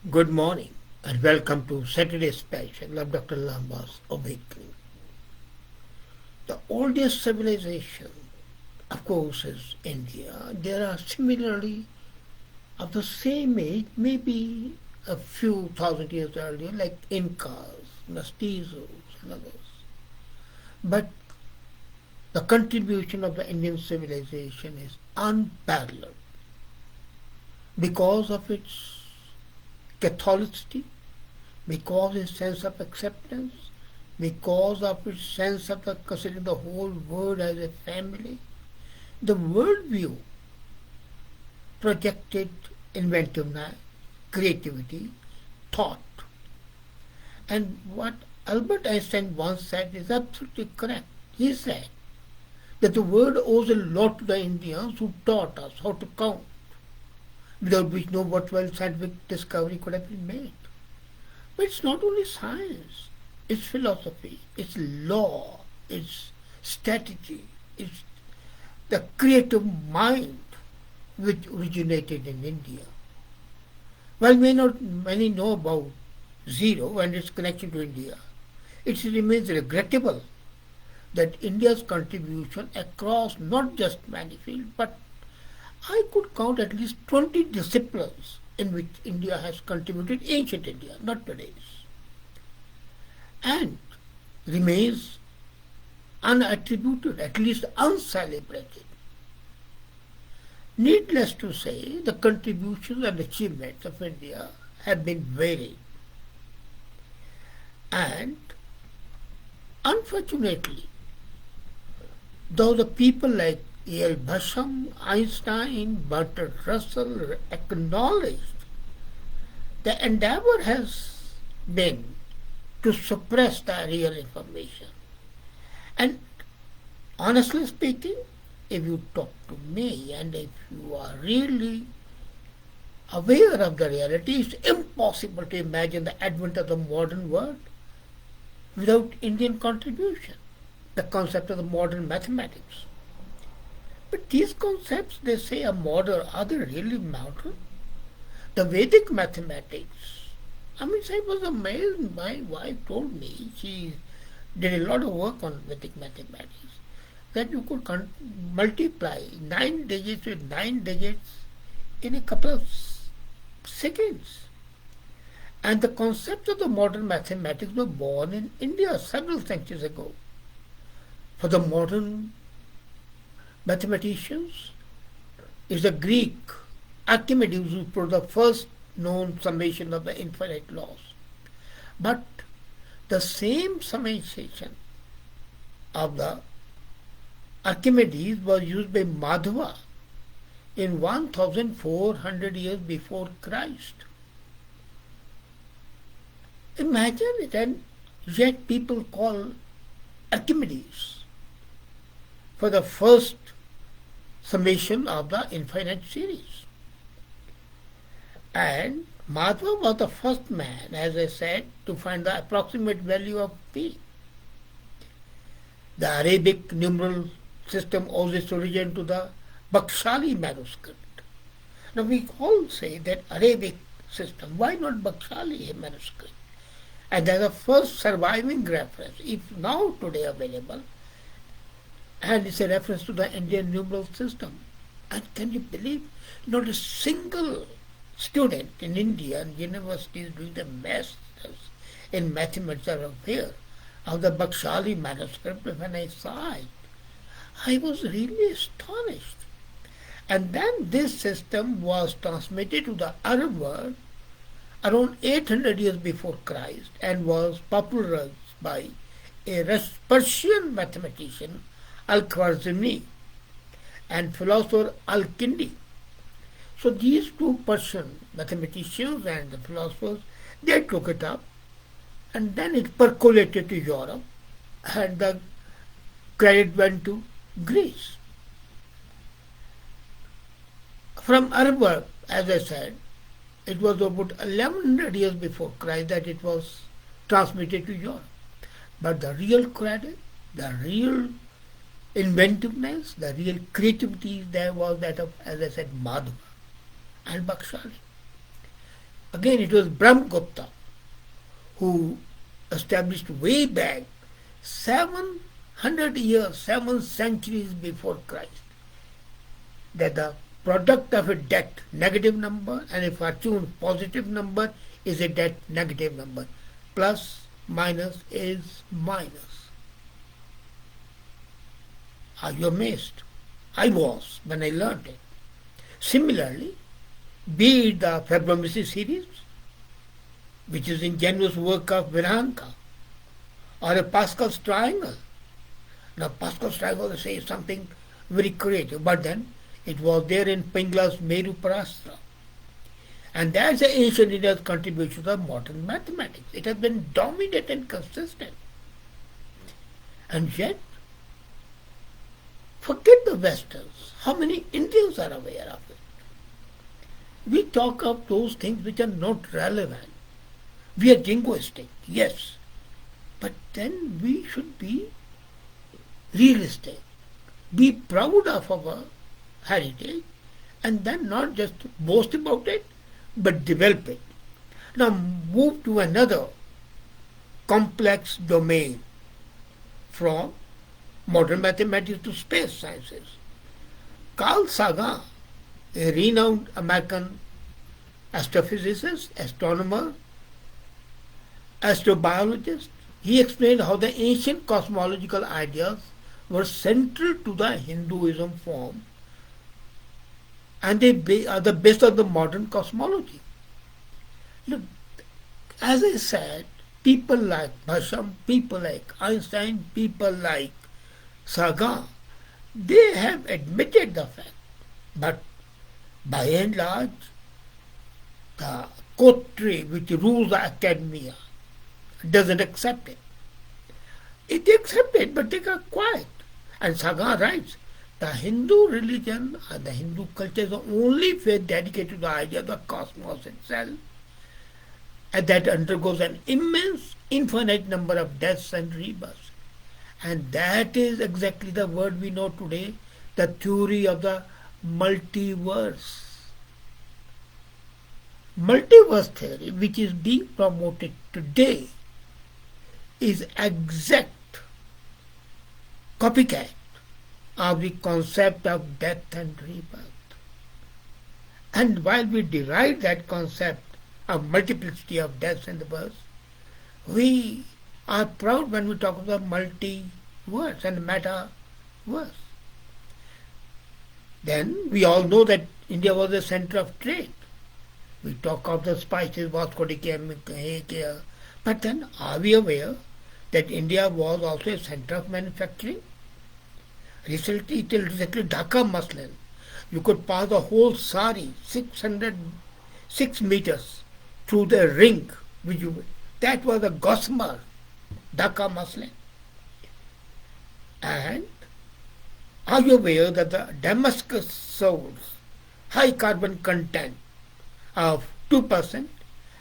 Good morning and welcome to Saturday Special of Dr.Lamba's Awakening. The oldest civilization, of course, is India. There are similarly of the same age, maybe a few thousand years earlier, like Incas, Mestizos, and others. But the contribution of the Indian civilization is unparalleled because of its catholicity, because of its sense of acceptance, because of its sense of considering the whole world as a family. The worldview projected inventiveness, creativity, thought. And what Albert Einstein once said is absolutely correct. He said that the world owes a lot to the Indians who taught us how to count, without which no worthwhile scientific discovery could have been made. But it's not only science, it's philosophy, it's law, it's strategy, it's the creative mind which originated in India. While many know about zero and its connection to India, it remains regrettable that India's contribution across not just many fields, but I could count at least 20 disciplines in which India has contributed, ancient India, not today's, and remains unattributed, at least uncelebrated. Needless to say, the contributions and achievements of India have been varied. And unfortunately, though the people like A.L. Basham, Einstein, Bertrand Russell acknowledged, the endeavor has been to suppress the real information. And honestly speaking, if you talk to me and if you are really aware of the reality, it's impossible to imagine the advent of the modern world without Indian contribution, the concept of the modern mathematics. But these concepts, they say, are modern. Are they really modern? The Vedic mathematics, I was amazed. My wife told me, she did a lot of work on Vedic mathematics, that you could multiply 9 digits with 9 digits in a couple of seconds. And the concepts of the modern mathematics were born in India several centuries ago. For the modern mathematicians, is the Greek Archimedes who put the first known summation of the infinite laws. But the same summation of the Archimedes was used by Madhava in 1400 years before Christ. Imagine it, and yet people call Archimedes for the first summation of the infinite series. And Madhava was the first man, as I said, to find the approximate value of P. The Arabic numeral system owes its origin to the Bakshali manuscript. Now we all say that Arabic system, why not Bakshali manuscript? And that's the first surviving reference, if now today available, and it's a reference to the Indian numeral system. And can you believe, not a single student in Indian universities doing the masters in mathematics are aware of the Bakshali manuscript. When I saw it, I was really astonished. And then this system was transmitted to the Arab world around 800 years before Christ and was popularized by a Persian mathematician Al-Khwarizmi and philosopher Al-Kindi. So these two Persian mathematicians and the philosophers, they took it up and then it percolated to Europe and the credit went to Greece. From Arab world, as I said, it was about 1100 years before Christ that it was transmitted to Europe. But the real credit, the real inventiveness, the real creativity there was that of, as I said, Madhava and Bakshali. Again, it was Brahmagupta who established way back 700 years, 7 centuries before Christ, that the product of a debt negative number and a fortune positive number is a debt negative number. Plus minus is minus. Are you amazed? I was when I learned it. Similarly, be it the Fibonacci series, which is ingenious work of Viranka, or a Pascal's triangle. Now Pascal's triangle says something very creative, but then it was there in Pingla's Meru Parastra. And that's the ancient India's contribution to modern mathematics. It has been dominant and consistent. And yet, forget the Westerns. How many Indians are aware of it? We talk of those things which are not relevant. We are jingoistic, yes. But then we should be realistic. Be proud of our heritage and then not just boast about it, but develop it. Now move to another complex domain from modern mathematics to space sciences. Carl Sagan, a renowned American astrophysicist, astronomer, astrobiologist, he explained how the ancient cosmological ideas were central to the Hinduism form and they are the base of the modern cosmology. Look, as I said, people like Basham, people like Einstein, people like Sagan, they have admitted the fact. But by and large, the coterie which rules the academia doesn't accept it. It accepts it, but they are quiet. And Sagan writes, the Hindu religion and the Hindu culture is the only faith dedicated to the idea of the cosmos itself, and that undergoes an immense, infinite number of deaths and rebirths. And that is exactly the word we know today, the theory of the multiverse. Multiverse theory, which is being promoted today, is exact copycat of the concept of death and rebirth. And while we derive that concept of multiplicity of deaths and births, we are proud when we talk about multiverse and metaverse. Then we all know that India was the center of trade. We talk of the spices, Vasco da Gama, but then are we aware that India was also a center of manufacturing? Recently, Dhaka muslin, you could pass the whole sari, 6 meters, through the ring. That was a gossamer, Dhaka muslin. And are you aware that the Damascus soles high carbon content of 2%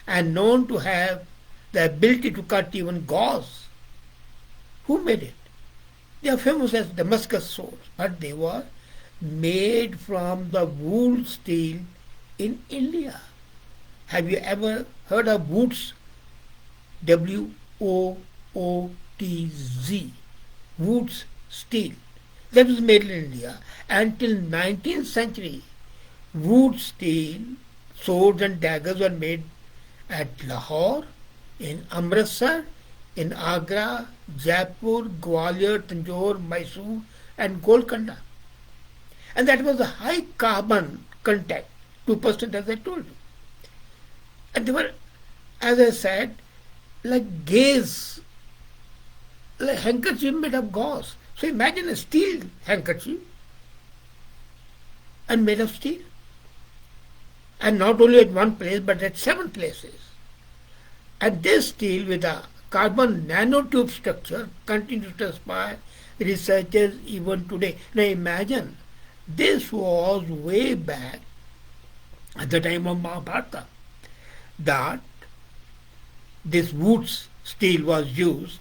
and known to have the ability to cut even gauze? Who made it? They are famous as Damascus swords, but they were made from the wool steel in India. Have you ever heard of Wootz? W-O-O-T-Z. Wootz steel. That was made in India. Until 19th century, Wootz steel swords and daggers were made at Lahore, in Amritsar, in Agra, Jaipur, Gwalior, Tanjore, Mysore and Golconda. And that was a high carbon content, 2% as I told you. And they were, as I said, like gaze, like handkerchief made of gauze. So imagine a steel handkerchief and made of steel. And not only at one place, but at 7 places. And this steel with a carbon nanotube structure continues to inspire researchers even today. Now imagine, this was way back at the time of Mahabharata, that this Wootz steel was used,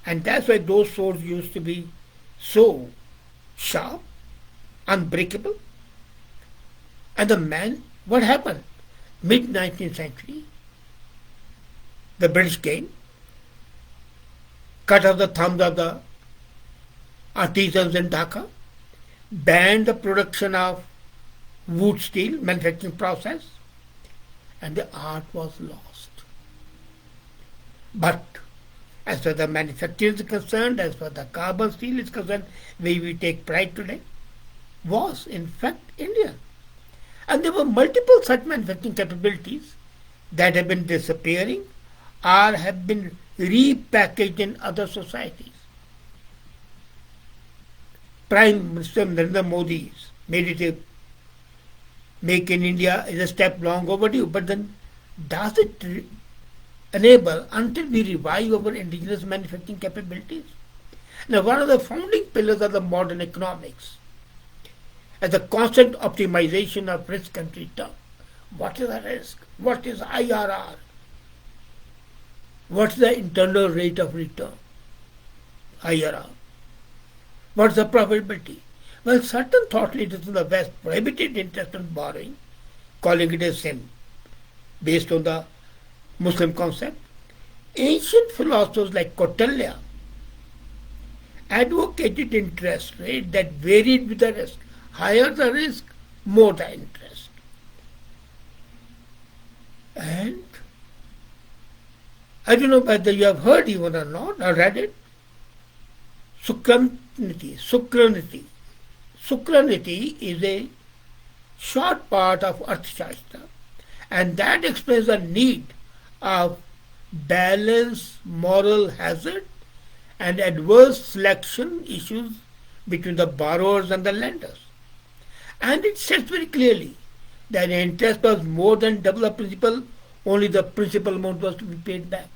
and that's why those swords used to be so sharp, unbreakable. And the man, what happened? mid-19th century, the British came, cut off the thumbs of the artisans in Dhaka, banned the production of wood steel manufacturing process, and the art was lost. But as far as the manufacturing is concerned, as far as the carbon steel is concerned, where we take pride today, was in fact Indian. And there were multiple such manufacturing capabilities that have been disappearing or have been repackaged in other societies. Prime Minister Narendra Modi's made it a Make in India is a step long overdue, but then does it enable until we revive our indigenous manufacturing capabilities? Now, one of the founding pillars of the modern economics is the constant optimization of risk and return. What is the risk? What is IRR? What's the internal rate of return? IRR. What's the profitability? Well, certain thought leaders in the West prohibited interest on borrowing, calling it a sin, based on the Muslim concept. Ancient philosophers like Kautilya advocated interest rate that varied with the risk. Higher the risk, more the interest. And I don't know whether you have heard even or not, or read it. Sukraniti. Sukraniti is a short part of Arthashastra, and that explains the need of balance, moral hazard, and adverse selection issues between the borrowers and the lenders. And it says very clearly that the interest was more than double the principal, only the principal amount was to be paid back.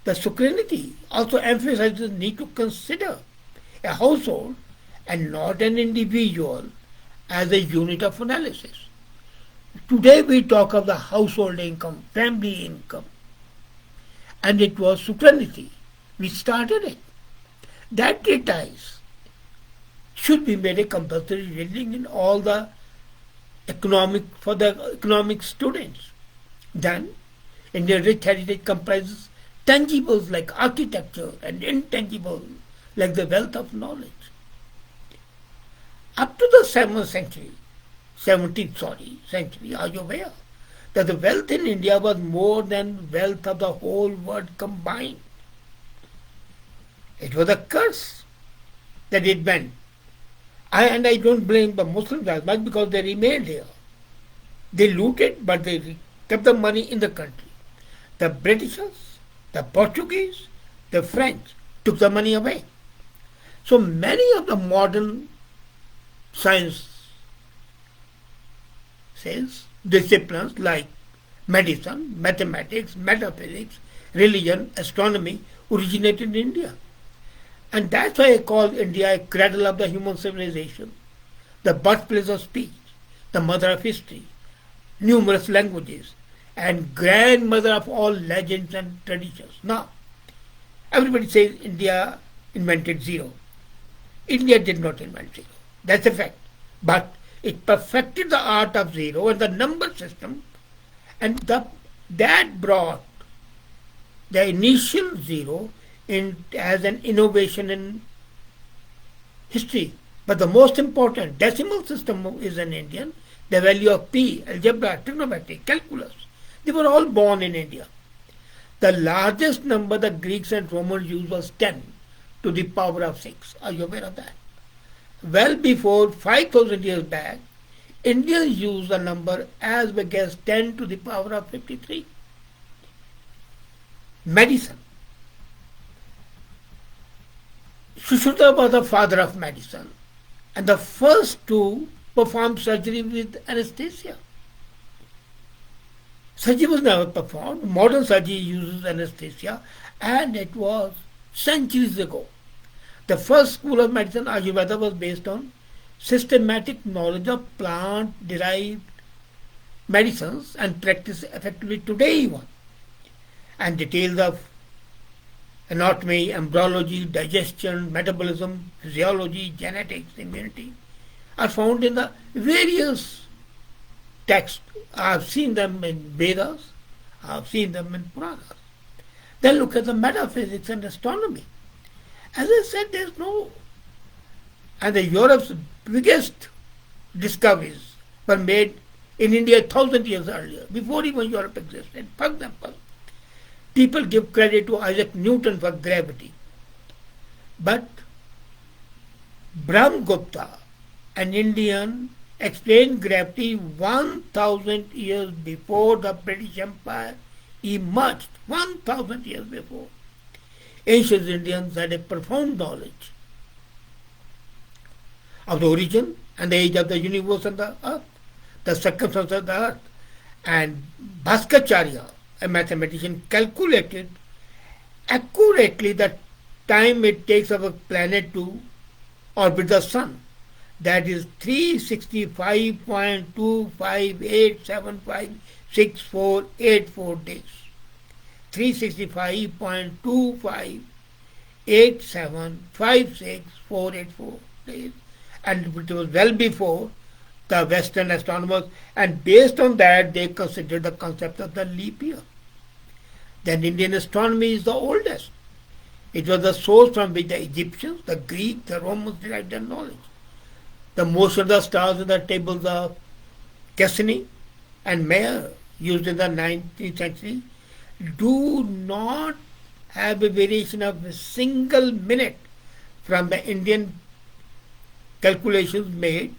The Sukraniti also emphasizes the need to consider a household and not an individual as a unit of analysis. Today we talk of the household income, family income, and it was Sukraniti which started it. That treatise should be made a compulsory reading in all the economic students. Then, Indian rich heritage comprises tangibles like architecture and intangibles like the wealth of knowledge. Up to the 17th century, are you aware that the wealth in India was more than wealth of the whole world combined? It was a curse that it went. I don't blame the Muslims as much because they remained here. They looted, but they kept the money in the country. The Britishers, the Portuguese, the French took the money away. So many of the modern science disciplines like medicine, mathematics, metaphysics, religion, astronomy originated in India. And that's why I call India a cradle of the human civilization, the birthplace of speech, the mother of history, numerous languages, and grandmother of all legends and traditions. Now, everybody says India invented zero. India did not invent zero. That's a fact. But it perfected the art of zero and the number system, and that brought the initial zero in as an innovation in history. But the most important decimal system is an Indian. The value of P, algebra, trigonometry, calculus, they were all born in India. The largest number the Greeks and Romans used was 10 to the power of 6. Are you aware of that? Well before 5,000 years back, Indians used the number as big as 10 to the power of 53. Medicine. Sushruta was the father of medicine and the first to perform surgery with anesthesia. Surgery was never performed. Modern surgery uses anesthesia, and it was centuries ago. The first school of medicine, Ayurveda, was based on systematic knowledge of plant-derived medicines and practiced effectively today even. And details of anatomy, embryology, digestion, metabolism, physiology, genetics, immunity are found in the various texts. I have seen them in Vedas, I have seen them in Puranas. Then look at the metaphysics and astronomy. As I said, there's no. And the Europe's biggest discoveries were made in India 1,000 years earlier, before even Europe existed. For example, people give credit to Isaac Newton for gravity. But Brahmagupta, an Indian, explained gravity 1,000 years before the British Empire emerged. 1,000 years before. Ancient Indians had a profound knowledge of the origin and the age of the universe and the earth, the circumference of the earth. And Bhaskacharya, a mathematician, calculated accurately the time it takes of a planet to orbit the sun. That is 365.258756484 days. 365.258756484 days. And it was well before the Western astronomers, and based on that they considered the concept of the leap year. Then Indian astronomy is the oldest. It was the source from which the Egyptians, the Greeks, the Romans derived their knowledge. The motion of the stars in the tables of Cassini and Mayer, used in the 19th century, do not have a variation of a single minute from the Indian calculations made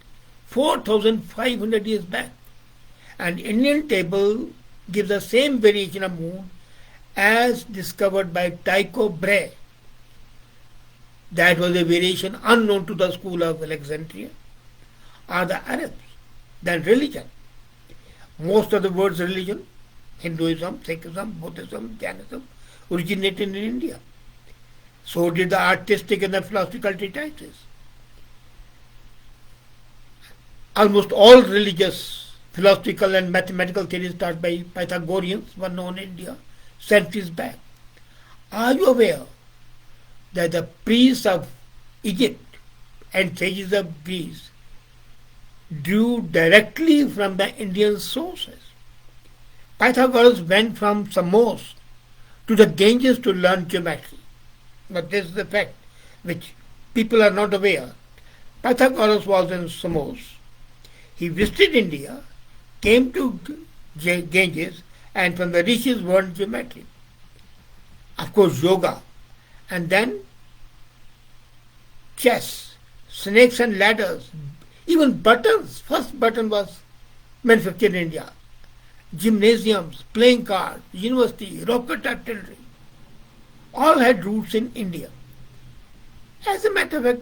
4,500 years back. And Indian table gives the same variation of moon as discovered by Tycho Brahe. That was a variation unknown to the school of Alexandria or the Arabs. Then religion. Most of the words religion, Hinduism, Sikhism, Buddhism, Jainism, originated in India. So did the artistic and the philosophical treatises. Almost all religious, philosophical and mathematical theories taught by Pythagoreans were known in India centuries back. Are you aware that the priests of Egypt and sages of Greece drew directly from the Indian sources? Pythagoras went from Samos to the Ganges to learn geometry. But this is the fact which people are not aware. Pythagoras was in Samos. He visited India, came to Ganges, and from the rishis learned geometry. Of course, yoga. And then chess, snakes and ladders, even buttons. First button was manufactured in India. Gymnasiums, playing cards, university, rocket artillery, all had roots in India. As a matter of fact,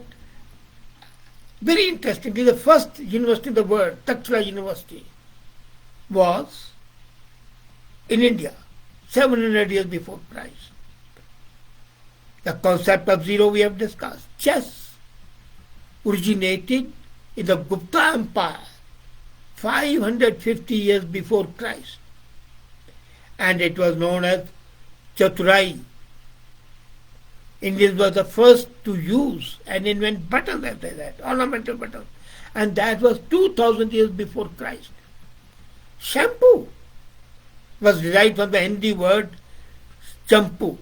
very interestingly, the first university in the world, Takshila University, was in India, 700 years before Christ. The concept of zero we have discussed. Chess originated in the Gupta Empire 550 years before Christ, and it was known as Chaturai. Indians were the first to use and invent buttons after that, ornamental buttons, and that was 2000 years before Christ. Shampoo was derived from the Hindi word champu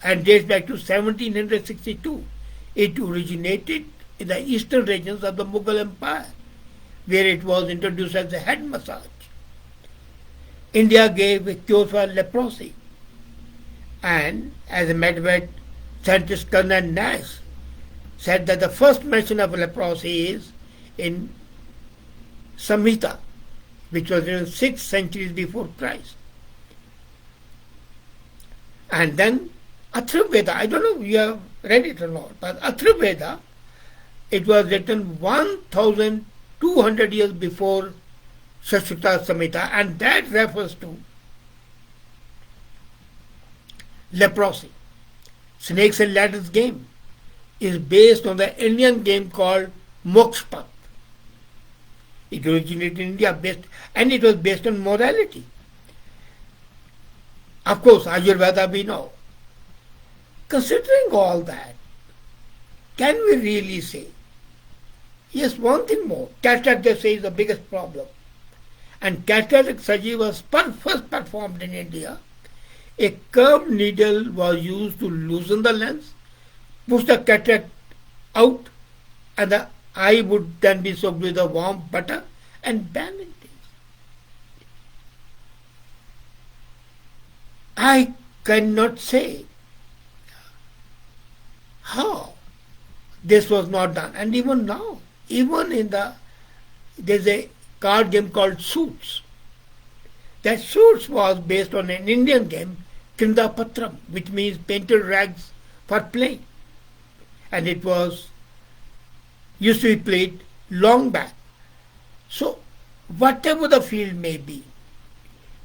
and dates back to 1762. It originated in the eastern regions of the Mughal Empire, where it was introduced as a head massage. India gave a cure for leprosy, and as a matter of fact, scientist Colonel Nash said that the first mention of leprosy is in Samhita, which was in 6 centuries before Christ. And then Atharvaveda, I don't know if you have read it or not, but Atharvaveda, it was written 1,200 years before Sushruta Samhita, and that refers to leprosy. Snakes and ladders game is based on the Indian game called Mokshpat. It originated in India and it was based on morality. Of course, Ayurveda we know. Considering all that, can we really say? Yes, one thing more. Cataract, they say, is the biggest problem. and cataract surgery was first performed in India. A curved needle was used to loosen the lens, push the cataract out, and the eye would then be soaked with a warm butter and bandaged. I cannot say how this was not done. And even now, there's a card game called Suits. That Suits was based on an Indian game, Krinda Patram, which means painted rags for playing. And it was used to be played long back. So, whatever the field may be,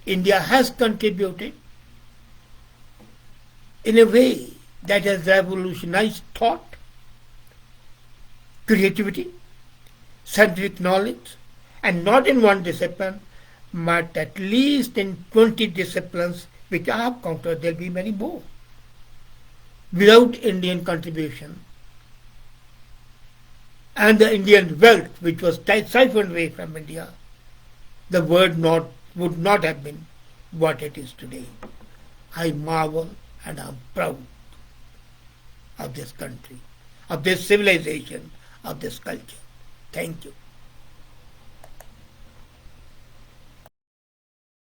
India has contributed in a way that has revolutionized thought, creativity, scientific knowledge, and not in one discipline, but at least in 20 disciplines which I have counted. There will be many more. Without Indian contribution and the Indian wealth which was siphoned away from India, the world would not have been what it is today. I marvel and I'm proud of this country, of this civilization, of this culture. Thank you.